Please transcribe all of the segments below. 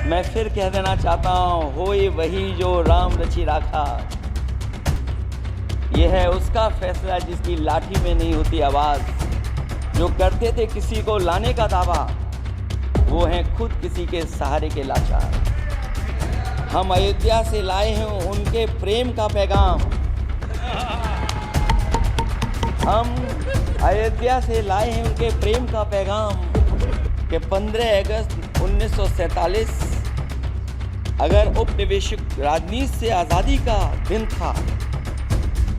मैं फिर कह देना चाहता हूँ, होए वही जो राम रचि राखा। यह है उसका फैसला जिसकी लाठी में नहीं होती आवाज़। जो करते थे किसी को लाने का दावा, वो हैं खुद किसी के सहारे के लाचार। हम अयोध्या से लाए हैं उनके प्रेम का पैगाम। हम अयोध्या से लाए हैं उनके प्रेम का पैगाम कि 15 अगस्त 1947 अगर उपनिवेशिक राजनीति से आज़ादी का दिन था,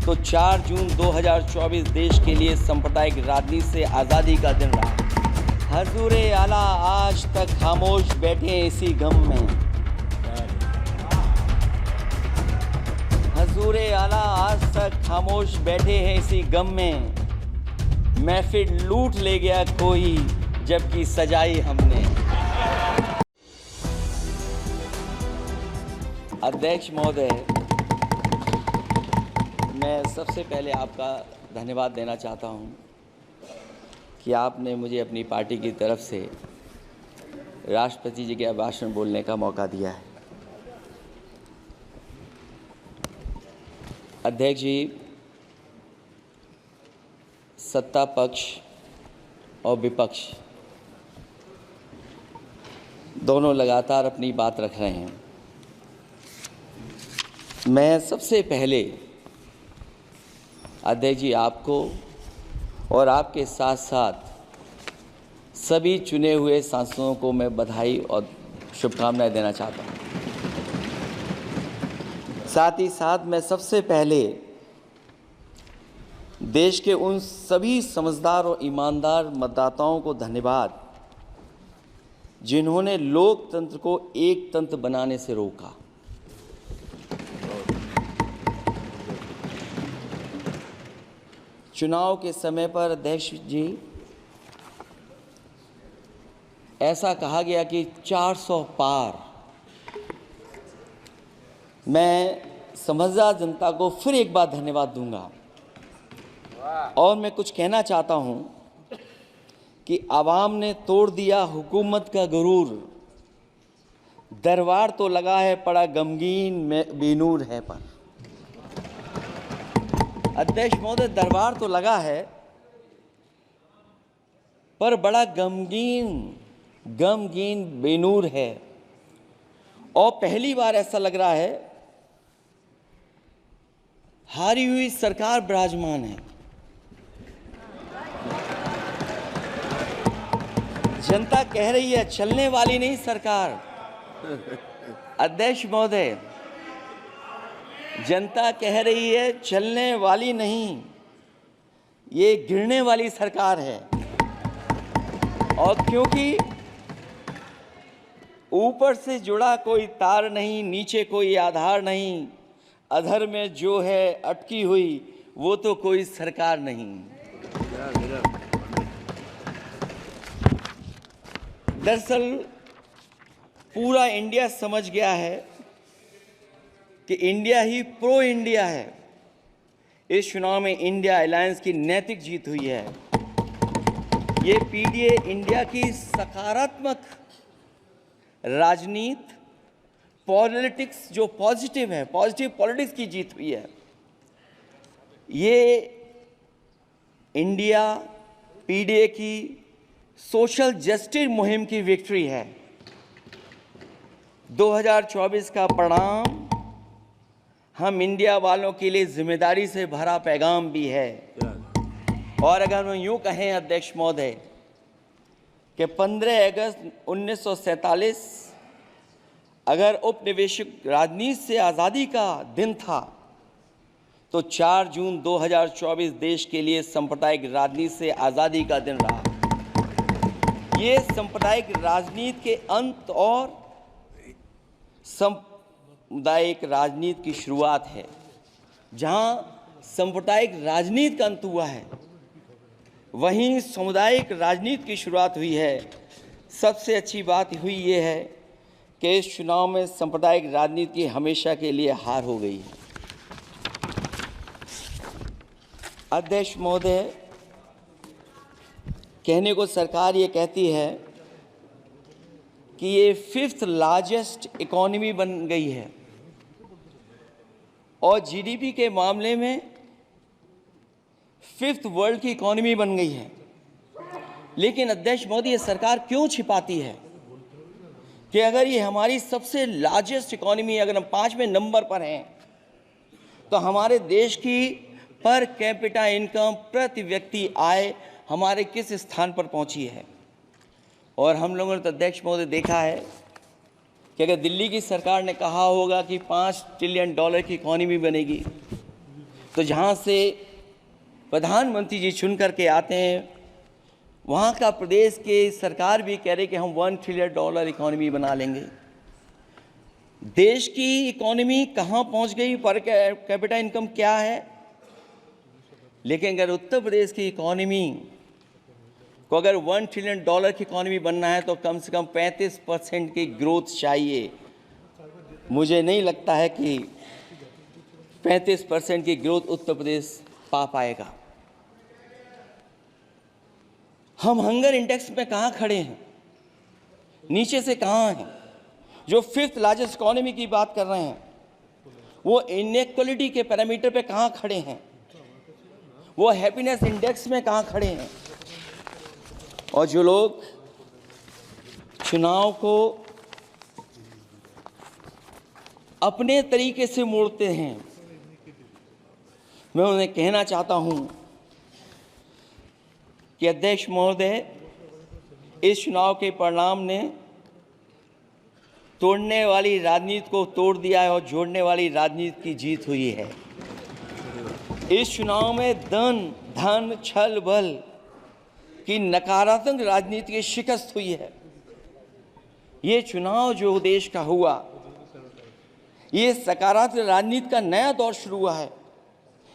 तो 4 जून 2024 देश के लिए सांप्रदायिक राजनीति से आज़ादी का दिन रहा। हजूरे आला आज तक खामोश बैठे इसी गम में। हजूरे आला आज तक खामोश बैठे हैं इसी गम में। महफिल लूट ले गया कोई, जबकि सजाई हमने। अध्यक्ष महोदय, मैं सबसे पहले आपका धन्यवाद देना चाहता हूं कि आपने मुझे अपनी पार्टी की तरफ से राष्ट्रपति जी के भाषण बोलने का मौका दिया है। अध्यक्ष जी, सत्ता पक्ष और विपक्ष दोनों लगातार अपनी बात रख रहे हैं। मैं सबसे पहले अध्यक्ष जी आपको और आपके साथ साथ सभी चुने हुए सांसदों को मैं बधाई और शुभकामनाएं देना चाहता हूं। साथ ही साथ मैं सबसे पहले देश के उन सभी समझदार और ईमानदार मतदाताओं को धन्यवाद, जिन्होंने लोकतंत्र को एक तंत्र बनाने से रोका। चुनाव के समय पर अध्यक्ष जी ऐसा कहा गया कि 400 पार। मैं समझदार जनता को फिर एक बार धन्यवाद दूंगा और मैं कुछ कहना चाहता हूं कि आवाम ने तोड़ दिया हुकूमत का गुरूर। दरबार तो लगा है पड़ा गमगीन में बेनूर है पर। अध्यक्ष महोदय, दरबार तो लगा है पर बड़ा गमगीन बेनूर है। और पहली बार ऐसा लग रहा है हारी हुई सरकार विराजमान है। जनता कह रही है चलने वाली नहीं सरकार। अध्यक्ष महोदय, जनता कह रही है चलने वाली नहीं, ये गिरने वाली सरकार है। और क्योंकि ऊपर से जुड़ा कोई तार नहीं, नीचे कोई आधार नहीं, अधर में जो है अटकी हुई वो तो कोई सरकार नहीं। दरअसल पूरा इंडिया समझ गया है कि इंडिया ही प्रो इंडिया है। इस चुनाव में इंडिया अलायंस की नैतिक जीत हुई है। ये पीडीए इंडिया की सकारात्मक राजनीति, पॉलिटिक्स जो पॉजिटिव है, पॉजिटिव पॉलिटिक्स की जीत हुई है। ये इंडिया पीडीए की सोशल जस्टिस मुहिम की विक्ट्री है। 2024 का परिणाम हम इंडिया वालों के लिए जिम्मेदारी से भरा पैगाम भी है। और अगर हम यूँ कहें अध्यक्ष महोदय कि 15 अगस्त 1947 अगर उपनिवेशिक राजनीति से आज़ादी का दिन था, तो 4 जून 2024 देश के लिए सांप्रदायिक राजनीति से आज़ादी का दिन रहा। ये सांप्रदायिक राजनीति के अंत और सांप्रदायिक राजनीति की शुरुआत है। जहां सांप्रदायिक राजनीति का अंत हुआ है, वहीं सामुदायिक राजनीति की शुरुआत हुई है। सबसे अच्छी बात हुई ये है कि इस चुनाव में सांप्रदायिक राजनीति की हमेशा के लिए हार हो गई है। अध्यक्ष महोदय, कहने को सरकार ये कहती है कि ये 5th लार्जेस्ट इकोनॉमी बन गई है और जीडीपी के मामले में 5th वर्ल्ड की इकोनॉमी बन गई है। लेकिन अध्यक्ष मोदी, ये सरकार क्यों छिपाती है कि अगर ये हमारी सबसे लार्जेस्ट इकोनॉमी, अगर हम 5वें नंबर पर हैं, तो हमारे देश की पर कैपिटा इनकम, प्रति व्यक्ति आय हमारे किस स्थान पर पहुंची है। और हम लोगों ने तो अध्यक्ष महोदय देखा है कि अगर दिल्ली की सरकार ने कहा होगा कि $5 ट्रिलियन की इकोनॉमी बनेगी, तो जहां से प्रधानमंत्री जी चुन करके आते हैं, वहाँ का प्रदेश के सरकार भी कह रहे कि हम $1 ट्रिलियन इकोनॉमी बना लेंगे। देश की इकोनॉमी कहाँ पहुँच गई, पर कैपिटा इनकम क्या है। लेकिन अगर उत्तर प्रदेश की इकोनॉमी को अगर $1 ट्रिलियन की इकोनॉमी बनना है तो कम से कम 35% की ग्रोथ चाहिए। मुझे नहीं लगता है कि 35% की ग्रोथ उत्तर प्रदेश पा पाएगा। हम हंगर इंडेक्स में कहाँ खड़े हैं, नीचे से कहाँ हैं। जो 5th लार्जेस्ट इकोनॉमी की बात कर रहे हैं, वो इनइक्वालिटी के पैरामीटर पे कहाँ खड़े हैं, वो हैप्पीनेस इंडेक्स में कहाँ खड़े हैं। और जो लोग चुनाव को अपने तरीके से मोड़ते हैं, मैं उन्हें कहना चाहता हूं कि अध्यक्ष महोदय, इस चुनाव के परिणाम ने तोड़ने वाली राजनीति को तोड़ दिया है और जोड़ने वाली राजनीति की जीत हुई है। इस चुनाव में धन छल बल की नकारात्मक राजनीति की शिकस्त हुई है। ये चुनाव जो देश का हुआ, ये सकारात्मक राजनीति का नया दौर शुरू हुआ है।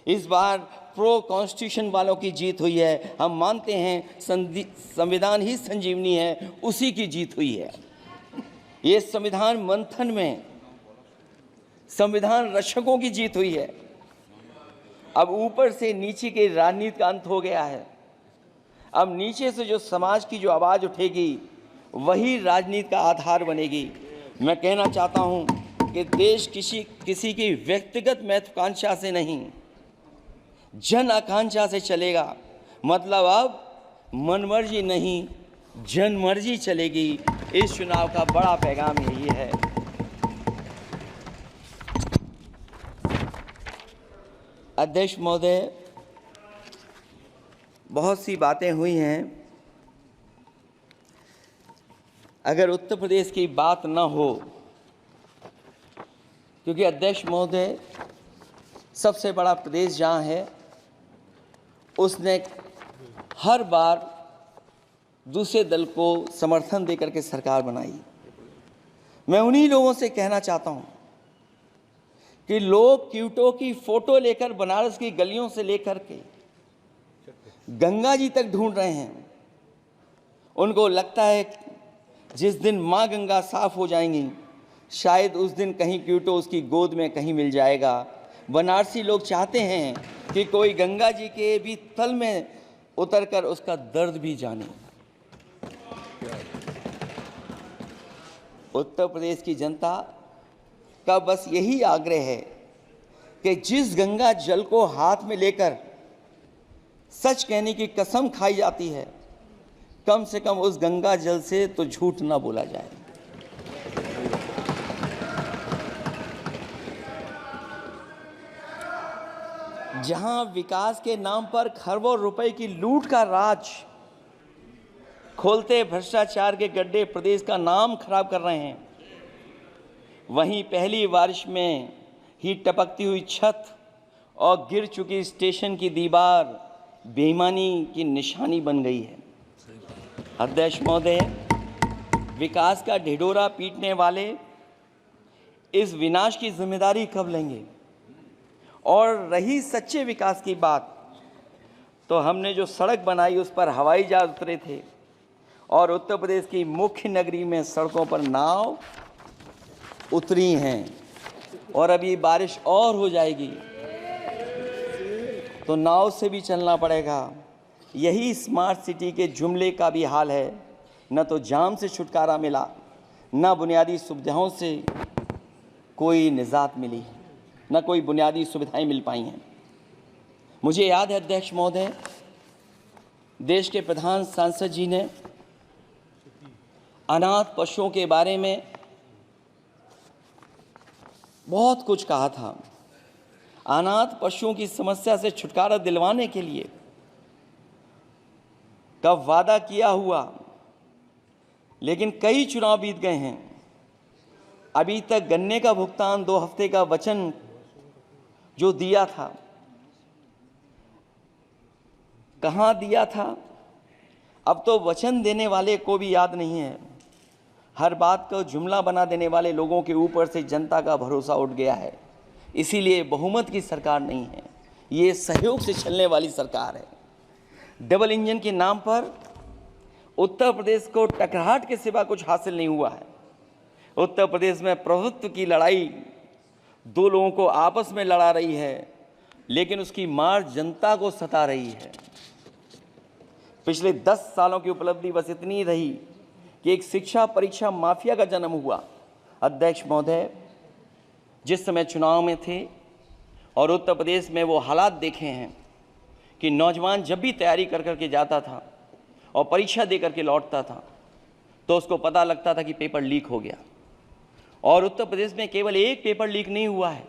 इस बार प्रो कॉन्स्टिट्यूशन वालों की जीत हुई है। हम मानते हैं संविधान ही संजीवनी है, उसी की जीत हुई है। ये संविधान मंथन में संविधान रक्षकों की जीत हुई है। अब ऊपर से नीचे की राजनीति का अंत हो गया है। अब नीचे से जो समाज की जो आवाज़ उठेगी, वही राजनीति का आधार बनेगी। मैं कहना चाहता हूं कि देश किसी की व्यक्तिगत महत्वाकांक्षा से नहीं, जन आकांक्षा से चलेगा। मतलब अब मनमर्जी नहीं, जनमर्जी चलेगी। इस चुनाव का बड़ा पैगाम यही है। अध्यक्ष महोदय, बहुत सी बातें हुई हैं। अगर उत्तर प्रदेश की बात न हो, क्योंकि अध्यक्ष महोदय सबसे बड़ा प्रदेश जहाँ है, उसने हर बार दूसरे दल को समर्थन देकर के सरकार बनाई। मैं उन्हीं लोगों से कहना चाहता हूँ कि लोग क्यूटो की फोटो लेकर बनारस की गलियों से लेकर के गंगा जी तक ढूंढ रहे हैं। उनको लगता है जिस दिन माँ गंगा साफ हो जाएंगी, शायद उस दिन कहीं क्यूटो उसकी गोद में कहीं मिल जाएगा। बनारसी लोग चाहते हैं कि कोई गंगा जी के भी तल में उतरकर उसका दर्द भी जाने। उत्तर प्रदेश की जनता का बस यही आग्रह है कि जिस गंगा जल को हाथ में लेकर सच कहने की कसम खाई जाती है, कम से कम उस गंगा जल से तो झूठ ना बोला जाए। जहां विकास के नाम पर खरबों रुपए की लूट का राज खोलते भ्रष्टाचार के गड्ढे प्रदेश का नाम खराब कर रहे हैं, वहीं पहली बारिश में ही टपकती हुई छत और गिर चुकी स्टेशन की दीवार बेईमानी की निशानी बन गई है। अध्यक्ष महोदय, विकास का ढिढोरा पीटने वाले इस विनाश की जिम्मेदारी कब लेंगे? और रही सच्चे विकास की बात, तो हमने जो सड़क बनाई उस पर हवाई जहाज उतरे थे और उत्तर प्रदेश की मुख्य नगरी में सड़कों पर नाव उतरी हैं। और अभी बारिश और हो जाएगी तो नाव से भी चलना पड़ेगा। यही स्मार्ट सिटी के जुमले का भी हाल है। न तो जाम से छुटकारा मिला, ना बुनियादी सुविधाओं से कोई निजात मिली है, ना कोई बुनियादी सुविधाएं मिल पाई हैं। मुझे याद है अध्यक्ष महोदय, देश के प्रधान सांसद जी ने अनाथ पशुओं के बारे में बहुत कुछ कहा था। अनाथ पशुओं की समस्या से छुटकारा दिलवाने के लिए का वादा किया हुआ, लेकिन कई चुनाव बीत गए हैं, अभी तक गन्ने का भुगतान 2 हफ्ते का वचन जो दिया था, कहाँ दिया था? अब तो वचन देने वाले को भी याद नहीं है। हर बात को जुमला बना देने वाले लोगों के ऊपर से जनता का भरोसा उठ गया है। इसीलिए बहुमत की सरकार नहीं है, ये सहयोग से चलने वाली सरकार है। डबल इंजन के नाम पर उत्तर प्रदेश को टकराहट के सिवा कुछ हासिल नहीं हुआ है। उत्तर प्रदेश में प्रभुत्व की लड़ाई 2 लोगों को आपस में लड़ा रही है, लेकिन उसकी मार जनता को सता रही है। पिछले 10 सालों की उपलब्धि बस इतनी रही कि एक शिक्षा परीक्षा माफिया का जन्म हुआ। अध्यक्ष महोदय, जिस समय चुनाव में थे और उत्तर प्रदेश में वो हालात देखे हैं कि नौजवान जब भी तैयारी कर करके जाता था और परीक्षा दे करके लौटता था तो उसको पता लगता था कि पेपर लीक हो गया। और उत्तर प्रदेश में केवल एक पेपर लीक नहीं हुआ है,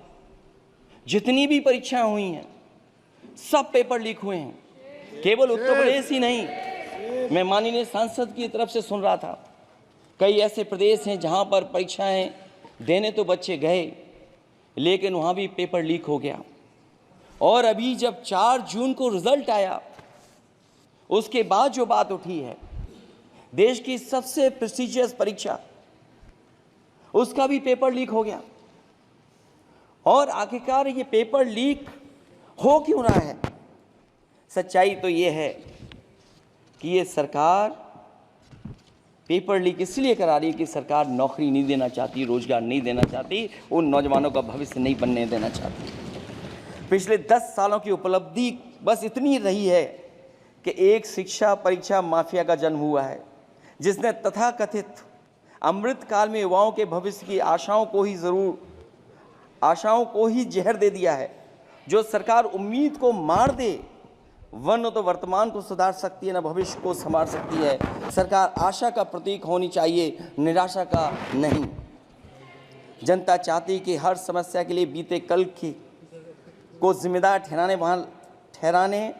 जितनी भी परीक्षाएं हुई हैं सब पेपर लीक हुए हैं। केवल उत्तर प्रदेश ही नहीं, मैं माननीय सांसद की तरफ से सुन रहा था, कई ऐसे प्रदेश हैं जहां पर परीक्षाएं देने तो बच्चे गए, लेकिन वहां भी पेपर लीक हो गया। और अभी जब 4 जून को रिजल्ट आया, उसके बाद जो बात उठी है, देश की सबसे प्रेस्टिजियस परीक्षा, उसका भी पेपर लीक हो गया। और आखिरकार ये पेपर लीक हो क्यों रहा है? सच्चाई तो ये है कि ये सरकार पेपर लीक इसलिए करा रही है कि सरकार नौकरी नहीं देना चाहती, रोजगार नहीं देना चाहती, उन नौजवानों का भविष्य नहीं बनने देना चाहती। पिछले 10 सालों की उपलब्धि बस इतनी रही है कि एक शिक्षा परीक्षा माफिया का जन्म हुआ है, जिसने तथाकथित अमृत काल में युवाओं के भविष्य की आशाओं को ही जहर दे दिया है। जो सरकार उम्मीद को मार दे, वह न तो वर्तमान को सुधार सकती है, न भविष्य को संवार सकती है। सरकार आशा का प्रतीक होनी चाहिए, निराशा का नहीं। जनता चाहती कि हर समस्या के लिए बीते कल को जिम्मेदार ठहराने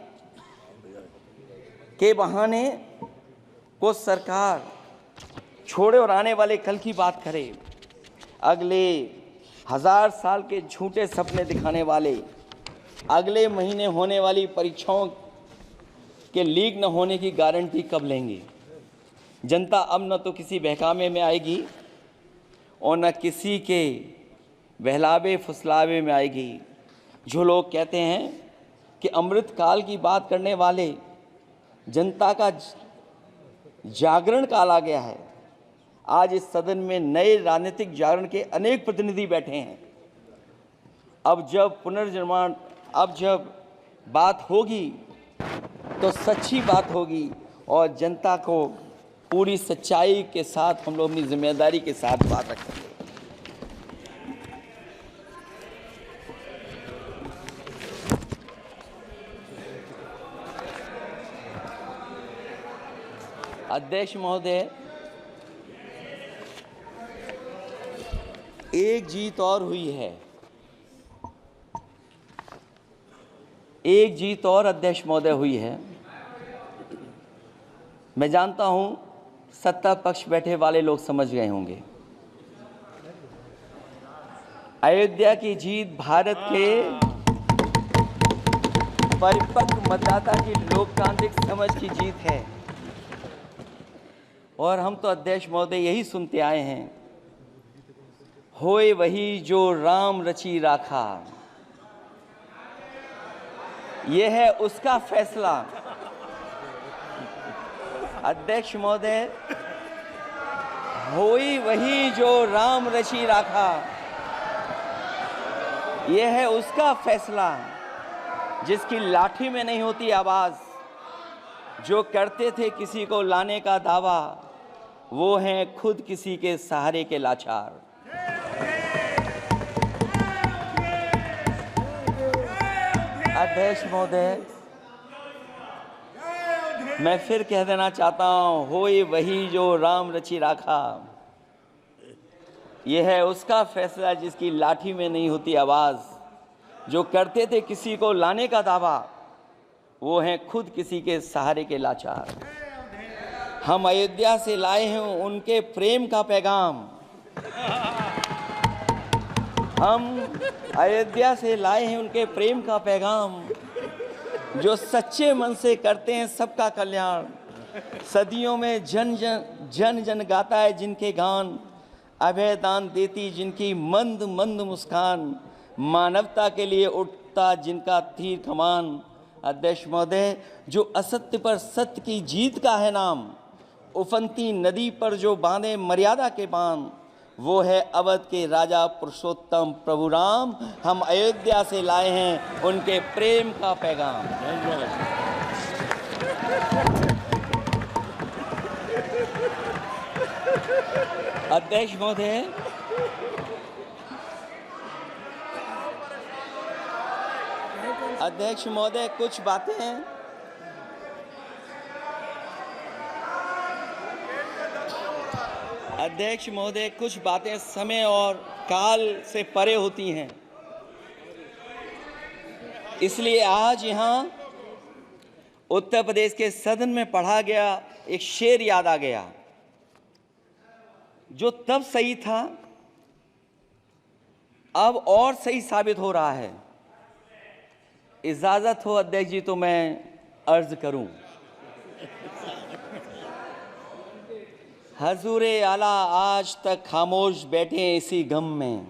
के बहाने को सरकार छोड़े और आने वाले कल की बात करे। अगले 1000 साल के झूठे सपने दिखाने वाले अगले महीने होने वाली परीक्षाओं के लीक न होने की गारंटी कब लेंगे? जनता अब न तो किसी बहकावे में आएगी और न किसी के बहलावे फुसलावे में आएगी। जो लोग कहते हैं कि अमृत काल की बात करने वाले जनता का जागरण काल आ गया है, आज इस सदन में नए राजनीतिक जागरण के अनेक प्रतिनिधि बैठे हैं। अब जब बात होगी तो सच्ची बात होगी और जनता को पूरी सच्चाई के साथ हम लोग अपनी जिम्मेदारी के साथ बात रखेंगे। अध्यक्ष महोदय, एक जीत और हुई है, एक जीत और अध्यक्ष महोदय हुई है। मैं जानता हूं सत्ता पक्ष बैठे वाले लोग समझ गए होंगे। अयोध्या की जीत भारत के परिपक्व मतदाता की लोकतांत्रिक समझ की जीत है। और हम तो अध्यक्ष महोदय यही सुनते आए हैं, होए वही जो राम रची राखा, यह है उसका फैसला। अध्यक्ष महोदय, होई वही जो राम रची राखा, यह है उसका फैसला। जिसकी लाठी में नहीं होती आवाज, जो करते थे किसी को लाने का दावा, वो हैं खुद किसी के सहारे के लाचार। अध्यक्ष महोदय, मैं फिर कह देना चाहता हूं, होए वही जो राम रचि राखा। यह है उसका फैसला जिसकी लाठी में नहीं होती आवाज। जो करते थे किसी को लाने का दावा, वो हैं खुद किसी के सहारे के लाचार। हम अयोध्या से लाए हैं उनके प्रेम का पैगाम। हम अयोध्या से लाए हैं उनके प्रेम का पैगाम, जो सच्चे मन से करते हैं सबका कल्याण। सदियों में जन जन गाता है जिनके गान, अभय दान देती जिनकी मंद मंद मुस्कान, मानवता के लिए उठता जिनका तीर कमान। अध्यक्ष महोदय, जो असत्य पर सत्य की जीत का है नाम, उफनती नदी पर जो बांधे मर्यादा के बांध, वो है अवध के राजा पुरुषोत्तम प्रभु राम। हम अयोध्या से लाए हैं उनके प्रेम का पैगाम। अध्यक्ष महोदय, अध्यक्ष महोदय, कुछ बातें अध्यक्ष महोदय, कुछ बातें समय और काल से परे होती हैं। इसलिए आज यहाँ उत्तर प्रदेश के सदन में पढ़ा गया एक शेर याद आ गया, जो तब सही था अब और सही साबित हो रहा है। इजाजत हो अध्यक्ष जी तो मैं अर्ज करूं। हजूरे आला आज तक खामोश बैठे हैं इसी गम में।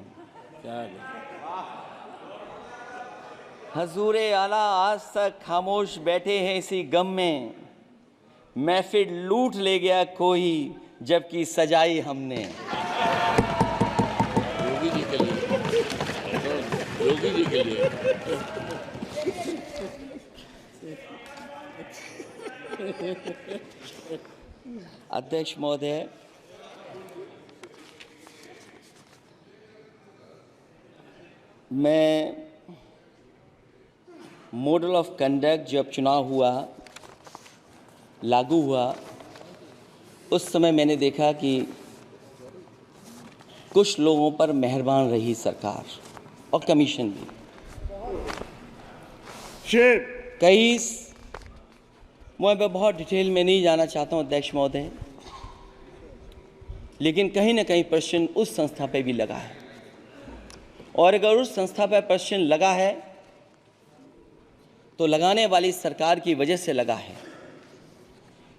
हजूरे आला आज तक खामोश बैठे हैं इसी गम में, महफिल लूट ले गया कोई जबकि सजाई हमने। योगी जी के लिए, योगी जी के लिए। अध्यक्ष महोदय, मैं मॉडल ऑफ कंडक्ट जब चुनाव हुआ, लागू हुआ, उस समय मैंने देखा कि कुछ लोगों पर मेहरबान रही सरकार और कमीशन भी। कई मैं बहुत डिटेल में नहीं जाना चाहता हूं अध्यक्ष महोदय, लेकिन कहीं ना कहीं प्रश्न उस संस्था पे भी लगा है, और अगर उस संस्था पर प्रश्न लगा है तो लगाने वाली सरकार की वजह से लगा है।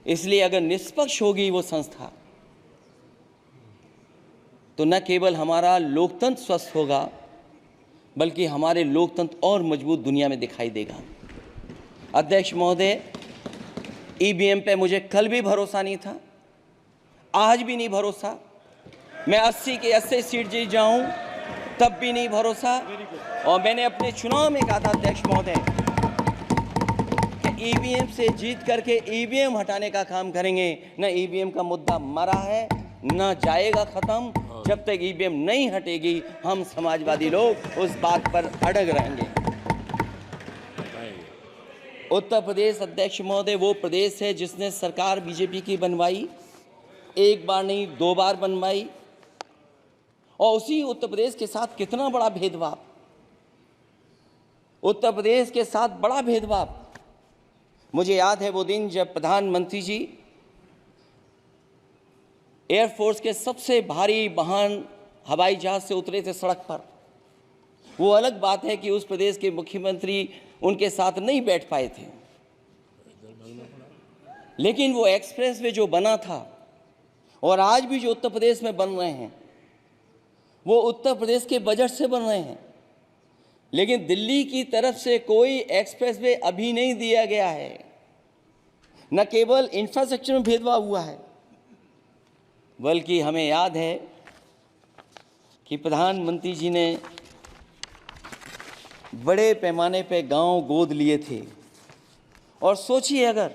इसलिए अगर निष्पक्ष होगी वो संस्था तो न केवल हमारा लोकतंत्र स्वस्थ होगा, बल्कि हमारे लोकतंत्र और मजबूत दुनिया में दिखाई देगा। अध्यक्ष महोदय, ईवीएम पे मुझे कल भी भरोसा नहीं था, आज भी नहीं भरोसा। मैं 80 के 80 सीट जीत जाऊं तब भी नहीं भरोसा। और मैंने अपने चुनाव में कहा था अध्यक्ष महोदय कि ईवीएम से जीत करके ईवीएम हटाने का काम करेंगे। न ईवीएम का मुद्दा मरा है, न जाएगा खत्म। जब तक ईवीएम नहीं हटेगी हम समाजवादी लोग उस बात पर अड़ग रहेंगे। उत्तर प्रदेश अध्यक्ष महोदय वो प्रदेश है जिसने सरकार बीजेपी की बनवाई, एक बार नहीं 2 बार बनवाई, और उसी उत्तर प्रदेश के साथ कितना बड़ा भेदभाव, उत्तर प्रदेश के साथ बड़ा भेदभाव। मुझे याद है वो दिन जब प्रधानमंत्री जी एयरफोर्स के सबसे भारी वाहन हवाई जहाज से उतरे थे सड़क पर। वो अलग बात है कि उस प्रदेश के मुख्यमंत्री उनके साथ नहीं बैठ पाए थे, लेकिन वो एक्सप्रेसवे जो बना था और आज भी जो उत्तर प्रदेश में बन रहे हैं वो उत्तर प्रदेश के बजट से बन रहे हैं। लेकिन दिल्ली की तरफ से कोई एक्सप्रेसवे अभी नहीं दिया गया है। न केवल इंफ्रास्ट्रक्चर में भेदभाव हुआ है, बल्कि हमें याद है कि प्रधानमंत्री जी ने बड़े पैमाने पे गांव गोद लिए थे। और सोचिए अगर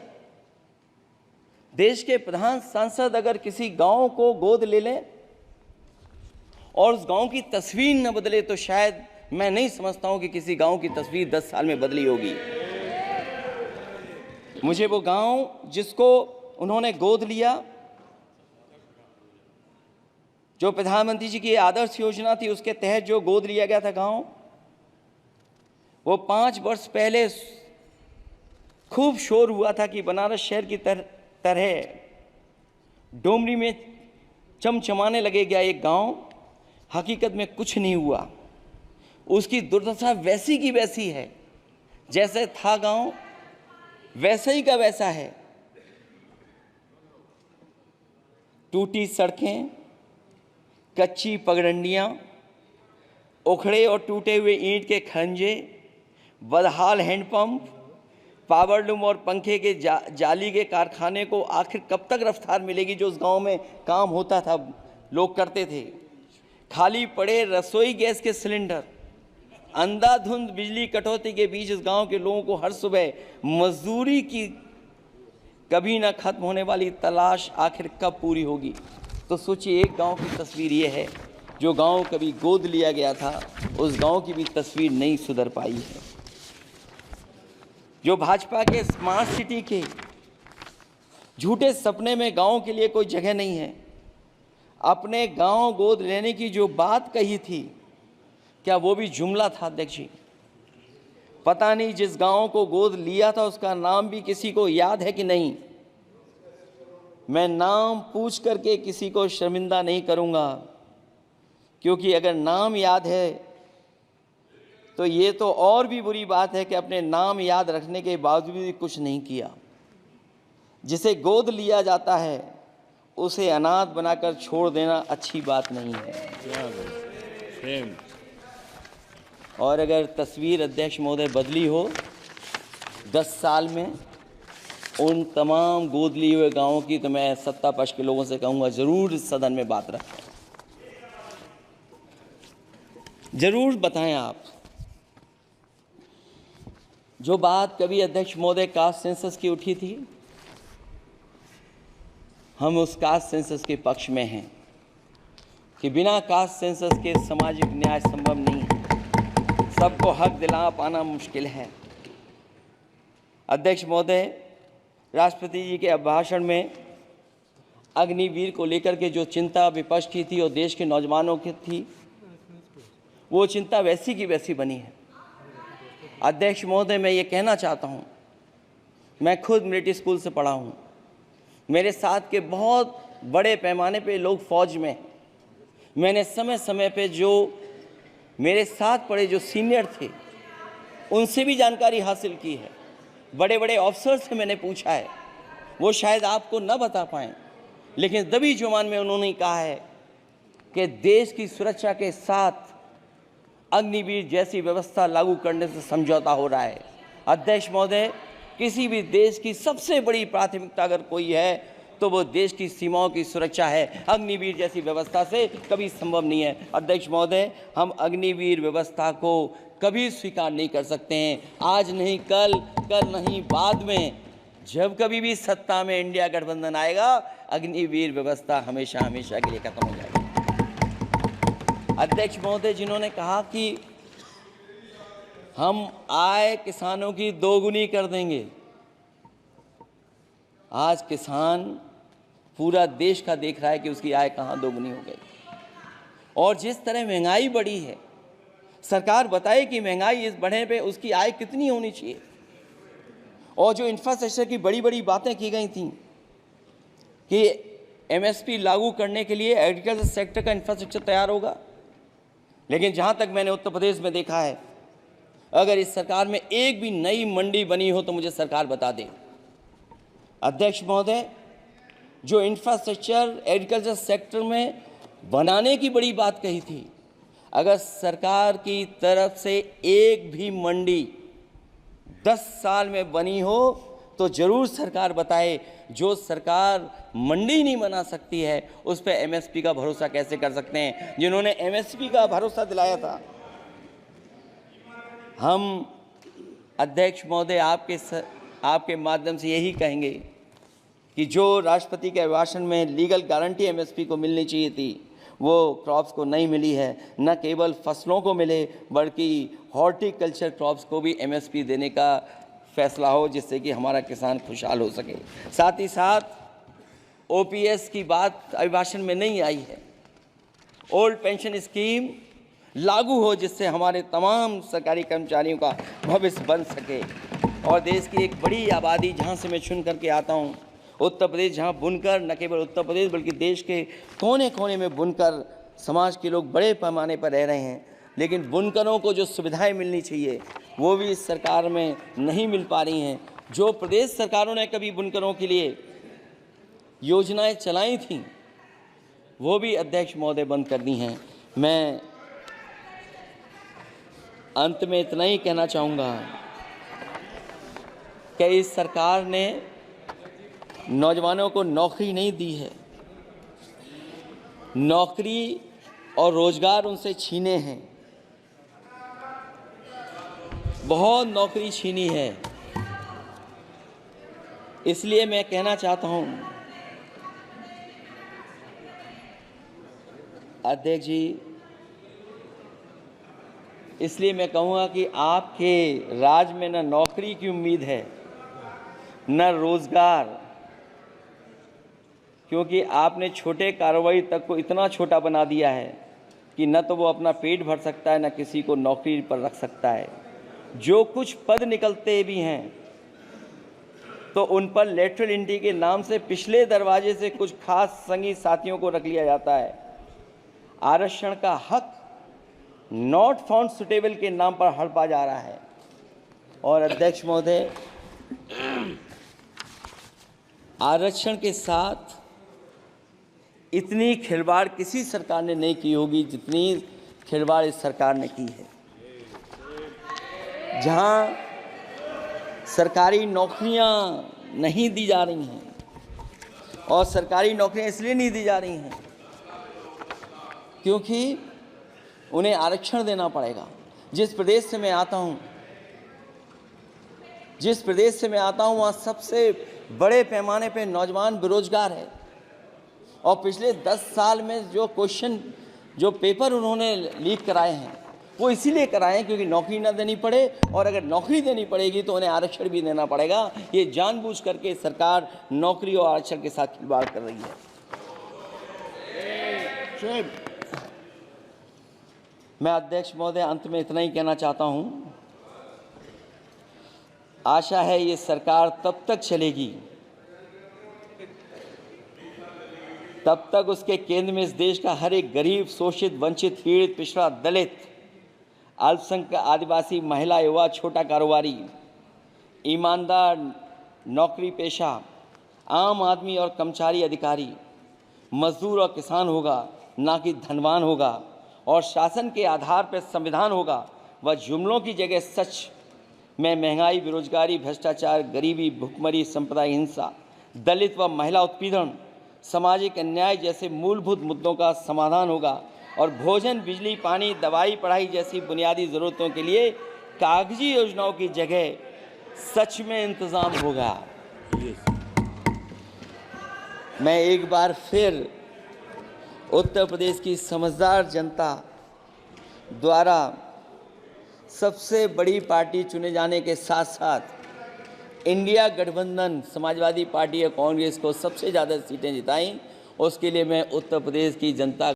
देश के प्रधान सांसद अगर किसी गांव को गोद ले लें और उस गांव की तस्वीर न बदले तो शायद मैं नहीं समझता हूं कि किसी गांव की तस्वीर 10 साल में बदली होगी। मुझे वो गांव जिसको उन्होंने गोद लिया, जो प्रधानमंत्री जी की आदर्श योजना थी उसके तहत जो गोद लिया गया था गांव, वो 5 वर्ष पहले खूब शोर हुआ था कि बनारस शहर की तरह डोमरी में चमचमाने लगेगा एक गांव। हकीकत में कुछ नहीं हुआ। उसकी दुर्दशा वैसी की वैसी है, जैसे था गांव वैसा ही का वैसा है। टूटी सड़कें, कच्ची पगडंडियां, उखड़े और टूटे हुए ईंट के खंजे, बदहाल हैंडपंप, पावरलूम और पंखे के जाली के कारखाने को आखिर कब तक रफ्तार मिलेगी जो उस गांव में काम होता था, लोग करते थे। खाली पड़े रसोई गैस के सिलेंडर, अंधाधुंध बिजली कटौती के बीच इस गांव के लोगों को हर सुबह मजदूरी की कभी ना खत्म होने वाली तलाश आखिर कब पूरी होगी। तो सोचिए, एक गांव की तस्वीर ये है। जो गांव कभी गोद लिया गया था उस गांव की भी तस्वीर नहीं सुधर पाई है। जो भाजपा के स्मार्ट सिटी के झूठे सपने में गांव के लिए कोई जगह नहीं है। अपने गांव गोद लेने की जो बात कही थी, क्या वो भी जुमला था अध्यक्ष जी? पता नहीं जिस गांव को गोद लिया था उसका नाम भी किसी को याद है कि नहीं। मैं नाम पूछ करके किसी को शर्मिंदा नहीं करूंगा, क्योंकि अगर नाम याद है तो ये तो और भी बुरी बात है कि अपने नाम याद रखने के बावजूद भी कुछ नहीं किया। जिसे गोद लिया जाता है उसे अनाथ बनाकर छोड़ देना अच्छी बात नहीं है। और अगर तस्वीर अध्यक्ष महोदय बदली हो 10 साल में उन तमाम गोद लिए हुए गांवों की, तो मैं सत्ता पक्ष के लोगों से कहूंगा जरूर इस सदन में बात रखें, जरूर बताएं आप। जो बात कभी अध्यक्ष महोदय कास्ट सेंसस की उठी थी, हम उस कास्ट सेंसस के पक्ष में हैं कि बिना कास्ट सेंसस के सामाजिक न्याय संभव नहीं है। सबको हक दिला पाना मुश्किल है। अध्यक्ष महोदय, राष्ट्रपति जी के अभिभाषण में अग्निवीर को लेकर के जो चिंता विपक्ष की थी और देश के नौजवानों की थी, वो चिंता वैसी की वैसी बनी है। अध्यक्ष महोदय, मैं ये कहना चाहता हूँ, मैं खुद मिलिट्री स्कूल से पढ़ा हूँ। मेरे साथ के बहुत बड़े पैमाने पे लोग फौज में। मैंने समय समय पे जो मेरे साथ पढ़े जो सीनियर थे उनसे भी जानकारी हासिल की है। बड़े बड़े ऑफिसर से मैंने पूछा है, वो शायद आपको न बता पाएँ, लेकिन दबी जुबान में उन्होंने कहा है कि देश की सुरक्षा के साथ अग्निवीर जैसी व्यवस्था लागू करने से समझौता हो रहा है। अध्यक्ष महोदय, किसी भी देश की सबसे बड़ी प्राथमिकता अगर कोई है तो वो देश की सीमाओं की सुरक्षा है। अग्निवीर जैसी व्यवस्था से कभी संभव नहीं है। अध्यक्ष महोदय, हम अग्निवीर व्यवस्था को कभी स्वीकार नहीं कर सकते हैं। आज नहीं कल, कल नहीं बाद में, जब कभी भी सत्ता में इंडिया गठबंधन आएगा, अग्निवीर व्यवस्था हमेशा हमेशा के लिए खत्म हो जाएगी। अध्यक्ष महोदय, जिन्होंने कहा कि हम आय किसानों की दोगुनी कर देंगे, आज किसान पूरा देश का देख रहा है कि उसकी आय कहाँ दोगुनी हो गई। और जिस तरह महंगाई बढ़ी है, सरकार बताए कि महंगाई इस बढ़ने पे उसकी आय कितनी होनी चाहिए। और जो इंफ्रास्ट्रक्चर की बड़ी बड़ी बातें की गई थी कि एमएसपी लागू करने के लिए एग्रीकल्चर सेक्टर का इंफ्रास्ट्रक्चर तैयार होगा, लेकिन जहाँ तक मैंने उत्तर प्रदेश में देखा है, अगर इस सरकार में एक भी नई मंडी बनी हो तो मुझे सरकार बता दे। अध्यक्ष महोदय, जो इंफ्रास्ट्रक्चर एग्रीकल्चर सेक्टर में बनाने की बड़ी बात कही थी, अगर सरकार की तरफ से एक भी मंडी 10 साल में बनी हो तो जरूर सरकार बताए। जो सरकार मंडी नहीं बना सकती है उस पर एमएसपी का भरोसा कैसे कर सकते हैं? जिन्होंने एमएसपी का भरोसा दिलाया था। हम अध्यक्ष महोदय आपके माध्यम से यही कहेंगे कि जो राष्ट्रपति के अभिभाषण में लीगल गारंटी एमएसपी को मिलनी चाहिए थी वो क्रॉप्स को नहीं मिली है। न केवल फसलों को मिले बल्कि हॉर्टिकल्चर क्रॉप्स को भी एमएसपी देने का फैसला हो, जिससे कि हमारा किसान खुशहाल हो सके। साथ ही साथ ओपीएस की बात अभिभाषण में नहीं आई है। ओल्ड पेंशन स्कीम लागू हो, जिससे हमारे तमाम सरकारी कर्मचारियों का भविष्य बन सके। और देश की एक बड़ी आबादी, जहाँ से मैं चुन करके आता हूँ, उत्तर प्रदेश, जहाँ बुनकर न केवल उत्तर प्रदेश बल्कि देश के कोने कोने में बुनकर समाज के लोग बड़े पैमाने पर रह रहे हैं, लेकिन बुनकरों को जो सुविधाएं मिलनी चाहिए वो भी इस सरकार में नहीं मिल पा रही हैं। जो प्रदेश सरकारों ने कभी बुनकरों के लिए योजनाएं चलाई थीं वो भी अध्यक्ष महोदय बंद कर दी हैं। मैं अंत में इतना ही कहना चाहूँगा कि इस सरकार ने नौजवानों को नौकरी नहीं दी है, नौकरी और रोजगार उनसे छीने हैं, बहुत नौकरी छीनी है। इसलिए मैं कहना चाहता हूं अध्यक्ष जी, इसलिए मैं कहूँगा कि आपके राज में न नौकरी की उम्मीद है न रोजगार, क्योंकि आपने छोटे कारोबारी तक को इतना छोटा बना दिया है कि न तो वो अपना पेट भर सकता है न किसी को नौकरी पर रख सकता है। जो कुछ पद निकलते भी हैं तो उन पर लेटरल एंट्री के नाम से पिछले दरवाजे से कुछ खास संगी साथियों को रख लिया जाता है। आरक्षण का हक नॉट फाउंड सुटेबल के नाम पर हड़पा जा रहा है। और अध्यक्ष महोदय, आरक्षण के साथ इतनी खिलवाड़ किसी सरकार ने नहीं की होगी जितनी खिलवाड़ इस सरकार ने की है। जहां सरकारी नौकरियां नहीं दी जा रही हैं, और सरकारी नौकरियां इसलिए नहीं दी जा रही हैं क्योंकि उन्हें आरक्षण देना पड़ेगा। जिस प्रदेश से मैं आता हूं वहाँ सबसे बड़े पैमाने पे नौजवान बेरोजगार है। और पिछले 10 साल में जो क्वेश्चन, जो पेपर उन्होंने लीक कराए हैं वो इसीलिए कराए हैं क्योंकि नौकरी ना देनी पड़े, और अगर नौकरी देनी पड़ेगी तो उन्हें आरक्षण भी देना पड़ेगा। ये जानबूझ करके सरकार नौकरी और आरक्षण के साथ खिलवाड़ कर रही है। मैं अध्यक्ष महोदय अंत में इतना ही कहना चाहता हूं, आशा है ये सरकार तब तक चलेगी तब तक उसके केंद्र में इस देश का हर एक गरीब, शोषित, वंचित, पीड़ित, पिछड़ा, दलित, अल्पसंख्यक, आदिवासी, महिला, युवा, छोटा कारोबारी, ईमानदार, नौकरी पेशा, आम आदमी और कर्मचारी, अधिकारी, मजदूर और किसान होगा, ना कि धनवान होगा। और शासन के आधार पर संविधान होगा। वह जुमलों की जगह सच में महंगाई, बेरोजगारी, भ्रष्टाचार, गरीबी, भुखमरी, सांप्रदायिक हिंसा, दलित व महिला उत्पीड़न, सामाजिक अन्याय जैसे मूलभूत मुद्दों का समाधान होगा। और भोजन, बिजली, पानी, दवाई, पढ़ाई जैसी बुनियादी ज़रूरतों के लिए कागजी योजनाओं की जगह सच में इंतज़ाम होगा। मैं एक बार फिर उत्तर प्रदेश की समझदार जनता द्वारा सबसे बड़ी पार्टी चुने जाने के साथ साथ इंडिया गठबंधन समाजवादी पार्टी और कांग्रेस को सबसे ज़्यादा सीटें जिताई, उसके लिए मैं उत्तर प्रदेश की जनता